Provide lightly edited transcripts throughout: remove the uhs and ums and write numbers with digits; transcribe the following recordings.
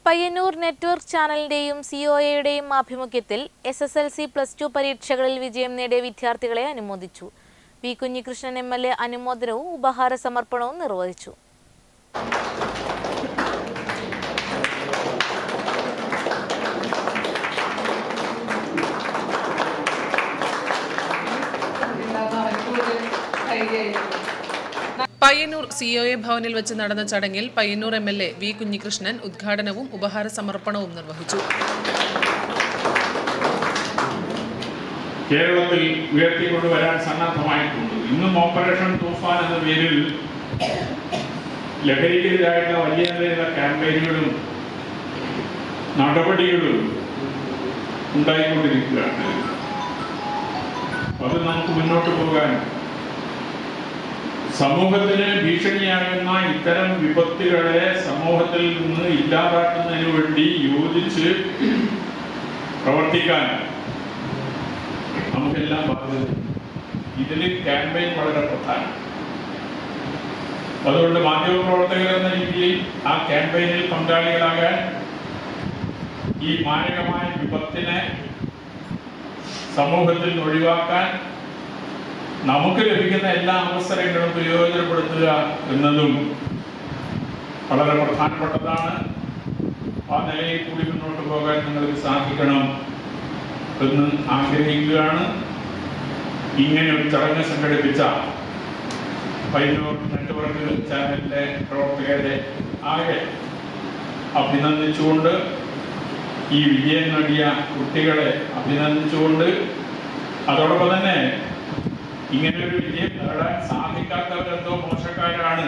Payyanur network ചാനലിന്റെയും സിഒഎയുടെയും ആഭിമുഖ്യത്തിൽ SSLC+2 പരീക്ഷകളിൽ വിജയം നേടിയ വിദ്യാർത്ഥികളെ അനുമോദിച്ചു. വി കുഞ്ഞികൃഷ്ണൻ MLA അനുമോദനവും ഉപഹാര സമർപ്പണവും നിർവഹിച്ചു. പയ്യന്നൂർ സിഒഎ ഭവനിൽ വെച്ച് നടന്ന ചടങ്ങിൽ പയ്യന്നൂർ MLA വി കുഞ്ഞികൃഷ്ണൻ ഉദ്ഘാടനവും ഉപഹാര സമർപ്പണവും നിർവഹിച്ചു. കേരളത്തിൽ ഉയർത്തിക്കൊണ്ടുവരാൻ സന്നദ്ധമായിട്ടുണ്ട്. ഇന്നും ഓപ്പറേഷൻ തൂഫാൻ എന്ന പേരിൽ ലഹരിക്കെതിരായിട്ടുള്ള വലിയ നിലയിലുള്ള ക്യാമ്പയിനുകളും നടപടികളും ഉണ്ടായിക്കൊണ്ടിരിക്കുകയാണ്. അത് നമുക്ക് മുന്നോട്ട് പോകാൻ സമൂഹത്തിന് ഭീഷണിയാകുന്ന ഇത്തരം വിപത്തുകളെ സമൂഹത്തിൽ നിന്ന് ഇല്ലാതാക്കുന്നതിന് വേണ്ടി യോജിച്ച് പ്രവർത്തിക്കാൻ നമുക്കെല്ലാം ബാധ്യത. ഇതിൽ ക്യാമ്പയിൻ വളരെ പ്രധാനം. അതുകൊണ്ട് മാധ്യമപ്രവർത്തകർ എന്ന രീതിയിൽ ആ ക്യാമ്പയിനിൽ പങ്കാളികളാകാൻ, ഈ മാരകമായ വിപത്തിനെ സമൂഹത്തിൽ ഒഴിവാക്കാൻ നമുക്ക് ലഭിക്കുന്ന എല്ലാ അവസരങ്ങളും പ്രയോജനപ്പെടുത്തുക എന്നതും വളരെ പ്രധാനപ്പെട്ടതാണ്. ആ നിലയിൽ കൂടി മുന്നോട്ട് പോകാൻ നിങ്ങൾക്ക് സാധിക്കണം എന്ന് ആഗ്രഹിക്കുകയാണ്. ഇങ്ങനെ ഒരു ചടങ്ങ് സംഘടിപ്പിച്ച പയ്യന്നൂർ നെറ്റ്വർക്ക് ചാനലിന്റെ പ്രവർത്തകരെ ആകെ അഭിനന്ദിച്ചുകൊണ്ട്, ഈ വിജയം നേടിയ കുട്ടികളെ അഭിനന്ദിച്ചുകൊണ്ട്, അതോടൊപ്പം തന്നെ ഇങ്ങനെ ഒരു വിജയം നേടാൻ സാധിക്കാത്തവരെന്തോ മോശക്കാരാണ്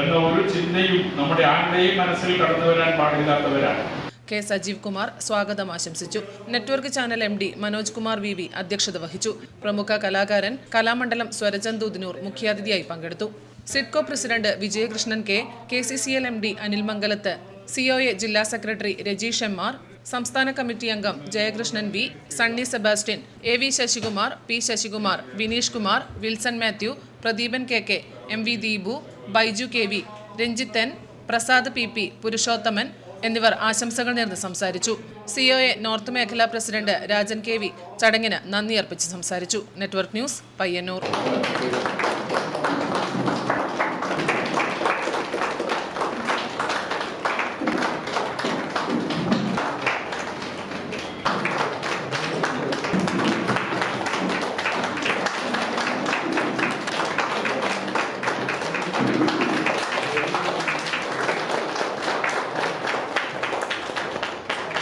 എന്ന ഒരു ചിന്തയും നമ്മുടെ ആരുടെയും മനസ്സിൽ കടന്നു വരാൻ പാടില്ലാത്തവരാണ്. കെ സജീവ് കുമാർ സ്വാഗതം ആശംസിച്ചു. Network channel MD Manoj Kumar VV അധ്യക്ഷത വഹിച്ചു. പ്രമുഖ കലാകാരൻ കലാമണ്ഡലം സ്വരചന്ദ് ഉദിനൂർ മുഖ്യാതിഥിയായി പങ്കെടുത്തു. SIDCO president Vijayakrishnan K, KCCL MD Anil Mangalath, COA ജില്ലാ സെക്രട്ടറി രജീഷ് MR, സംസ്ഥാന കമ്മിറ്റി അംഗം Jayakrishnan V, Sunny Sebastian, AV Sasikumar, P Sasikumar, Vineesh Kumar, Wilson Mathew, Pradeepan KK, MV Deepu, Baiju KV, Ranjith N, Prasad PP, Purushothaman എന്നിവർ ആശംസകൾ നേർന്ന് സംസാരിച്ചു. COA നോർത്ത് മേഖലാ പ്രസിഡന്റ് രാജൻ KV ചടങ്ങിന് നന്ദി അർപ്പിച്ച് സംസാരിച്ചു. Network news, Payyanur.